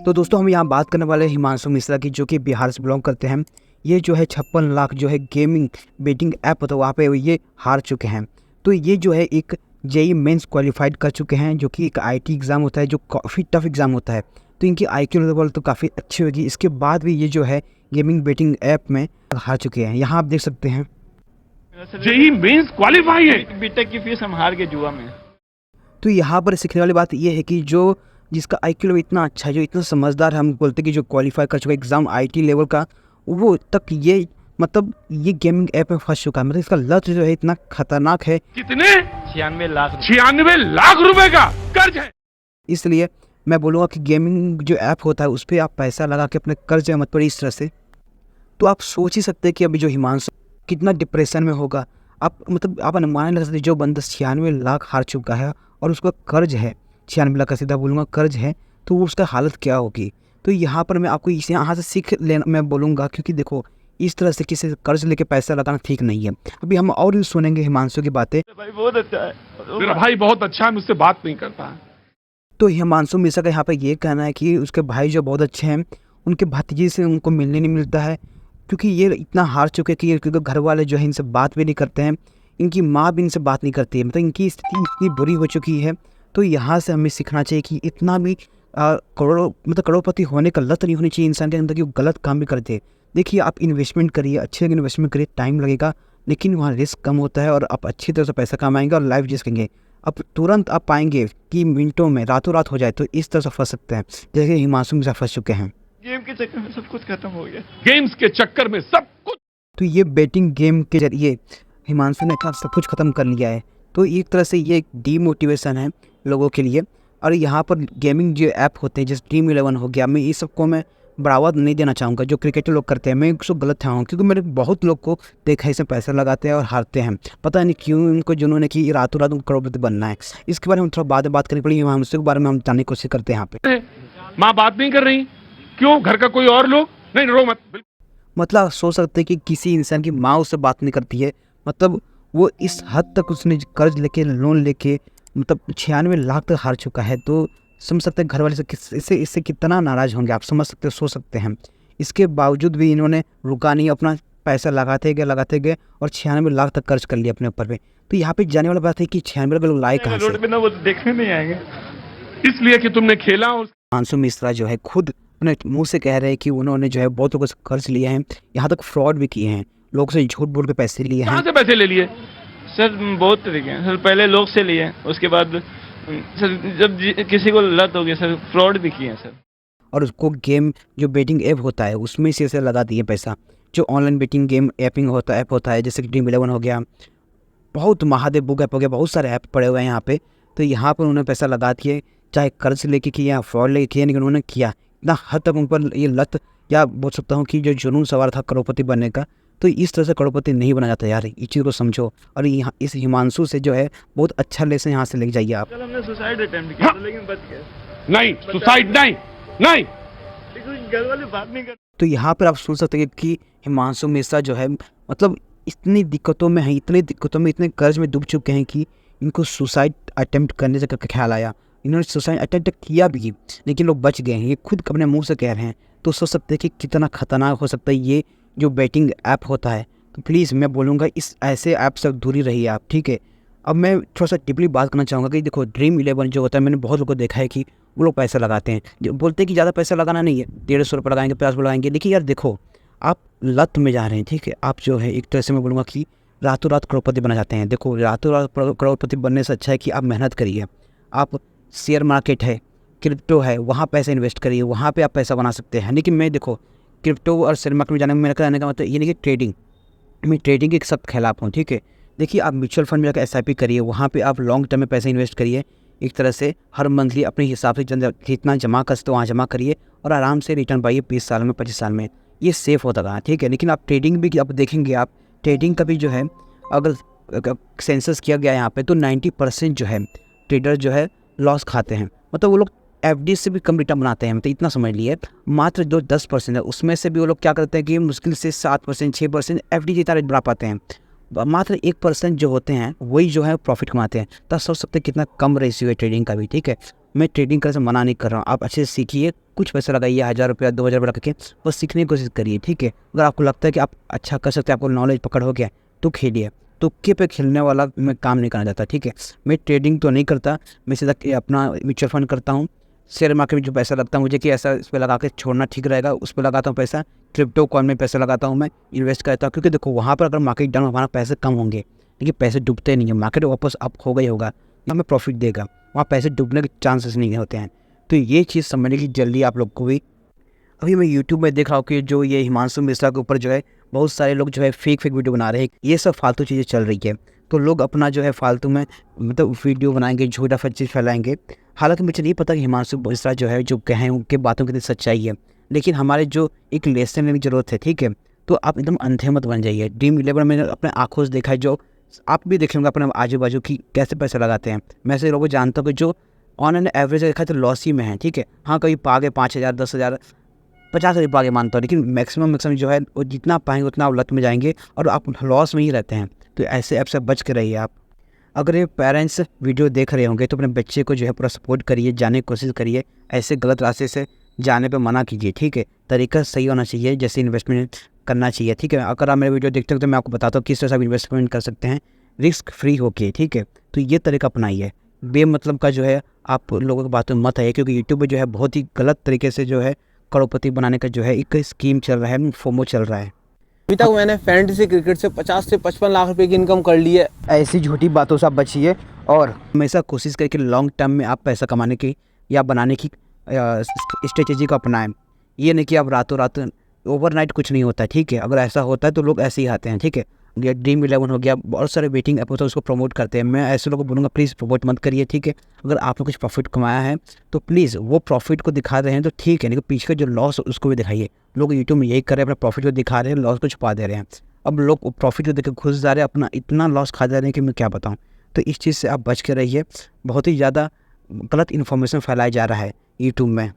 तो दोस्तों हम यहाँ बात करने वाले हैं हिमांशु मिश्रा की, जो कि बिहार से बिलोंग करते हैं। ये जो है 56 लाख जो है गेमिंग बेटिंग ऐप होता है वहाँ पे ये हार चुके हैं। तो ये जो है एक जेई मेंस क्वालिफाइड कर चुके हैं, जो कि एक आईटी एग्ज़ाम होता है जो काफ़ी टफ एग्ज़ाम होता है। तो इनकी आईक्यू लेवल तो काफ़ी अच्छी होगी। इसके बाद भी ये जो है गेमिंग बेटिंग ऐप में हार चुके हैं। यहाँ आप देख सकते हैं जेई मेंस क्वालिफाई है। बीटेक की फीस हम हार गए जुआ में। तो यहाँ पर सीखने वाली बात यह है कि जो जिसका आईक्यू लेवल इतना अच्छा है, जो इतना समझदार है, हम बोलते हैं कि जो क्वालिफाई कर चुका है एग्ज़ाम आईटी लेवल का, वो तक ये मतलब ये गेमिंग ऐप में फंस चुका है। मतलब इसका लत जो है इतना खतरनाक है। कितने? 96 लाख 96 लाख रुपए का कर्ज है। इसलिए मैं बोलूँगा कि गेमिंग जो ऐप होता है उस पर आप पैसा लगा के अपने कर्ज मत पड़े इस तरह से। तो आप सोच ही सकते हैं कि अभी जो हिमांशु कितना डिप्रेशन में होगा। आप मतलब आप अनुमान लगा सकते, जो बंदा 96 लाख हार चुका है और उसका कर्ज है 96 लाख का, सीधा बोलूँगा कर्ज है, तो वो उसका हालत क्या होगी। तो यहाँ पर मैं आपको इसे यहाँ से सीख लेना मैं बोलूँगा, क्योंकि देखो इस तरह से किसी से कर्ज लेके पैसा लगाना ठीक नहीं है। अभी हम और भी सुनेंगे हिमांशु की बातें। भाई बहुत अच्छा है। मेरा भाई बहुत अच्छा है, मुझसे बात नहीं करता है। तो हिमांशु मिश्रा का यहाँ पे ये कहना है कि उसके भाई जो बहुत अच्छे हैं, उनके भतीजे से उनको मिलने नहीं मिलता है, क्योंकि ये इतना हार चुके हैं कि क्योंकि घर वाले जो है इनसे बात भी नहीं करते हैं। इनकी माँ भी इनसे बात नहीं करती है। मतलब इनकी स्थिति इतनी बुरी हो चुकी है। तो यहाँ से हमें सीखना चाहिए कि इतना भी करोड़पति होने का लत नहीं होनी चाहिए इंसान के अंदर कि वो गलत काम भी करते। देखिए आप इन्वेस्टमेंट करिए, अच्छे इन्वेस्टमेंट करिए, टाइम लगेगा लेकिन वहाँ रिस्क कम होता है और आप अच्छी तरह से पैसा कमाएंगे और लाइफ जी सकेंगे। अब तुरंत आप पाएंगे कि मिनटों में रातों रात हो जाए, तो इस तरह से फंस सकते हैं जैसे हिमांशु मिश्रा फंस चुके हैं। गेम के चक्कर में सब कुछ खत्म हो गया। गेम्स के चक्कर में सब कुछ। तो ये बेटिंग गेम के जरिए हिमांशु ने अपना सब कुछ ख़त्म कर लिया है। तो एक तरह से ये एक डीमोटिवेशन है लोगों के लिए। और यहाँ पर गेमिंग जो ऐप होते हैं जैसे ड्रीम 11 हो गया, मैं ये सबको मैं बढ़ावा नहीं देना चाहूँगा। जो क्रिकेटर लोग करते हैं मैं इसको गलत ठाऊँ, क्योंकि मैंने बहुत लोग को देखा है इसमें पैसा लगाते हैं और हारते हैं। पता नहीं क्यों उनको, जिन्होंने कि रातों रात उनको करोड़पति बनना है। इसके बारे में हम थोड़ा बाद में बात करनी पड़ी। हिमांशु के बारे में हम जानने की कोशिश करते हैं यहाँ पे। माँ बात नहीं कर रही, क्यों? घर का कोई और लोग? नहीं, रो मत। मतलब आप सोच सकते हैं कि किसी इंसान की माँ उससे बात नहीं करती है। मतलब वो इस हद तक उसने कर्ज लेके लोन लेके मतलब 96 लाख तक हार चुका है। तो समझ सकते हैं घर वाले से इससे कितना नाराज़ होंगे। आप समझ सकते हो, सोच सकते हैं। इसके बावजूद भी इन्होंने रुका नहीं, अपना पैसा लगाते गए और 96 लाख तक कर्ज कर लिया अपने ऊपर पे। तो यहाँ पे जाने वाला बात है कि 96 लाख लोग लाए कहाँ से? रोड पे ना वो देखने नहीं आएंगे। इसलिए कि तुमने खेला और हिमांशु मिश्रा जो है खुद अपने मुंह से कह रहे हैं कि उन्होंने जो है बहुत लोगों से कर्ज लिया है, यहाँ तक फ्रॉड भी किए हैं, लोगों से झूठ बोल के पैसे लिए हैं। कहाँ से पैसे ले लिए? सर बहुत तरीके हैं सर। पहले लोग से लिए, उसके बाद सर जब किसी को लत हो गया सर फ्रॉड भी किए हैं सर। और उसको गेम जो बेटिंग ऐप होता है उसमें से लगा दिए पैसा। जो ऑनलाइन बेटिंग गेम ऐपिंग ऐप होता है जैसे कि ड्रीम 11 हो गया, बहुत महादेव बुक ऐप हो गया, बहुत सारे ऐप पड़े हुए हैं यहाँ पे। तो यहाँ पर उन्होंने पैसा लगा दिए, चाहे कर्ज लेके किया, फ्रॉड लेके किया, लेकिन उन्होंने किया। इतना हद तक उन पर ये लत, या बोल सकता हूँ कि जो जुनून सवार था करोड़पति बनने का। तो इस तरह से करोड़पति नहीं बना जाता यार, इस चीज़ को समझो। और यहाँ इस हिमांशु से जो है बहुत अच्छा लेसन यहाँ से लेके जाइए आप। कल हमने सुसाइड अटेम्प्ट किया था लेकिन बच गए। नहीं, सुसाइड नहीं, नहीं। लेकिन घर वाले बात नहीं करते। तो यहाँ पर आप सुन सकते हैं कि हिमांशु मिश्रा जो है मतलब इतनी दिक्कतों में है, इतने कर्ज में डूब चुके हैं कि इनको सुसाइड अटेम्प्ट करने से ख्याल आया। इन्होंने सुसाइड अटेम्प्ट किया भी, लेकिन लोग बच गए हैं। ये खुद अपने मुंह से कह रहे हैं। तो सोच सकते हैं कि कितना खतरनाक हो सकता है ये जो बेटिंग ऐप होता है। तो प्लीज़ मैं बोलूँगा इस ऐसे ऐप से दूरी रहिए आप, ठीक है। अब मैं थोड़ा सा डीपली बात करना चाहूँगा कि देखो ड्रीम 11 जो होता है, मैंने बहुत लोगों को देखा है कि वो लोग पैसा लगाते हैं, जो बोलते हैं कि ज़्यादा पैसा लगाना नहीं है, 150 रुपये लगाएंगे, 50 रुपये लगाएंगे। लेकिन यार देखो आप लत में जा रहे हैं, ठीक है। आप जो है एक तरह से मैं बोलूँगा कि रातों रात करोड़पति बना जाते हैं। देखो रातों रात करोड़पति बनने से अच्छा है कि आप मेहनत करिए। आप शेयर मार्केट है, क्रिप्टो है, वहाँ पैसा इन्वेस्ट करिए, वहाँ पे आप पैसा बना सकते हैं। लेकिन मैं देखो क्रिप्टो और शेयर मार्केट में जाने में मेरा कहने का मतलब ये नहीं कि ट्रेडिंग, मैं ट्रेडिंग के सख्त खिलाफ हूँ, ठीक है। देखिए आप म्यूचुअल फंड में जाकर SIP करिए, वहाँ पे आप लॉन्ग टर्म में पैसा इन्वेस्ट करिए। एक तरह से हर मंथली अपने हिसाब से जितना जमा कर सकते हो वहाँ जमा करिए और आराम से रिटर्न पाइए 20 साल में, 25 साल में। ये सेफ़ होता था, ठीक है। लेकिन आप ट्रेडिंग भी आप देखेंगे, आप ट्रेडिंग का भी जो है अगर सेंसस किया गया यहाँ पे तो 90% जो है ट्रेडर जो है लॉस खाते हैं। मतलब वो लोग FD से भी कम रिटर्न बनाते हैं। मतलब इतना समझ लिए, मात्र जो 10% है उसमें से भी वो लोग क्या करते हैं कि मुश्किल से 7%, 6% FD जितना रेट बढ़ा पाते हैं। मात्र 1% जो होते हैं वही जो है प्रॉफिट कमाते हैं। तो सोच सकते हैं कितना कम रेशियो है ट्रेडिंग का भी, ठीक है। मैं ट्रेडिंग करने से मना नहीं कर रहा हूँ, आप अच्छे से सीखिए, कुछ पैसा लगाइए, 1000 रुपया 2000 रुपया लगा के बस सीखने की कोशिश करिए, ठीक है। अगर आपको लगता है कि आप अच्छा कर सकते हैं, आपको नॉलेज पकड़ हो गया, तो खेलिए। तुक्के पे खेलने वाला मैं काम नहीं करना चाहता, ठीक है। मैं ट्रेडिंग तो नहीं करता, मैं सीधा अपना म्यूचुअल फंड करता हूँ। शेयर मार्केट में जो पैसा लगता है मुझे कि ऐसा इस पर लगा के छोड़ना ठीक रहेगा, उस पर लगाता हूँ पैसा। क्रिप्टो कॉइन में पैसा लगाता हूँ, मैं इन्वेस्ट करता हूँ, क्योंकि देखो वहाँ पर अगर मार्केट डाउन हमारा पैसे कम होंगे, लेकिन पैसे डूबते नहीं है, मार्केट वापस अप होगा ही होगा, हमें प्रॉफिट देगा, वहाँ पैसे डूबने के चांसेस नहीं होते हैं। तो ये चीज़ समझने की जल्दी आप लोग को भी। अभी मैं यूट्यूब में देख रहा हूँ कि जो ये हिमांशु मिश्रा के ऊपर जो है बहुत सारे लोग जो है फेक वीडियो बना रहे हैं, ये सब फालतू चीज़ें चल रही है। तो लोग अपना जो है फालतू में मतलब वीडियो बनाएंगे, झूठा चीज़ फैलाएंगे। हालांकि मुझे नहीं पता कि हिमांशु मिश्रा जो है जो कहें उनके बातों की सच्चाई है, लेकिन हमारे जो एक लेसन लेने की ज़रूरत है, ठीक है। तो आप एकदम अंधे मत बन जाइए। Dream11 मैंने अपने आँखों से देखा है, जो आप भी देख लेंगे अपने आजू बाजू की कैसे पैसे लगाते हैं। मैं ऐसे लोगों को जानता हूँ कि जो ऑन एन एवरेज देखा तो लॉस ही में है, ठीक है। हाँ, कभी पागे 5000 10,000 50,000 पागे मानता हूँ, लेकिन मैक्सिमम जो है वो जितना पाएंगे उतना आप लत में जाएंगे और आप लॉस में ही रहते हैं। तो ऐसे ऐप से बच के रहिए आप। अगर ये पेरेंट्स वीडियो देख रहे होंगे तो अपने बच्चे को जो है पूरा सपोर्ट करिए, जाने की कोशिश करिए, ऐसे गलत रास्ते से जाने पे मना कीजिए, ठीक है। तरीका सही होना चाहिए, जैसे इन्वेस्टमेंट करना चाहिए, ठीक है। अगर आप मेरे वीडियो देखते हो तो मैं आपको बताता हूँ किस तरह से आप इन्वेस्टमेंट कर सकते हैं रिस्क फ्री होके, ठीक है। तो ये तरीका अपनाइए, बेमतलब का जो है आप लोगों की बातों में मत आइए, क्योंकि यूट्यूब पे जो है बहुत ही गलत तरीके से जो है करोड़पति बनाने का जो है एक स्कीम चल रहा है, फोमो चल रहा है। अभी तक मैंने फैंटेसी क्रिकेट से 50 से 55 लाख रुपए की इनकम कर ली है। ऐसी झूठी बातों से आप बचिए और हमेशा कोशिश करें कि लॉन्ग टर्म में आप पैसा कमाने की या बनाने की स्ट्रेटेजी को अपनाएं। ये नहीं कि आप रातों रात ओवरनाइट कुछ नहीं होता है, ठीक है। अगर ऐसा होता है तो लोग ऐसे ही आते हैं, ठीक है। ये Dream11 हो गया, बहुत सारे बेटिंग ऐप होता है, उसको प्रमोट करते हैं। मैं ऐसे लोगों को बोलूँगा प्लीज़ प्रमोट मत करिए, ठीक है। अगर आपने कुछ प्रॉफिट कमाया है तो प्लीज़ वो प्रॉफिट को दिखा रहे हैं तो ठीक है, लेकिन पीछे का जो लॉस उसको भी दिखाइए। लोग यूट्यूब में यही कर रहे हैं, अपना प्रॉफिट को दिखा रहे हैं, लॉस को छुपा दे रहे हैं। अब लोग प्रॉफिट को देख के घुस जा रहे हैं, अपना इतना लॉस खा जा रहे हैं कि मैं क्या बताऊँ। तो इस चीज़ से आप बच के रहिए। बहुत ही ज़्यादा गलत इन्फॉर्मेशन फैलाया जा रहा है यूट्यूब में।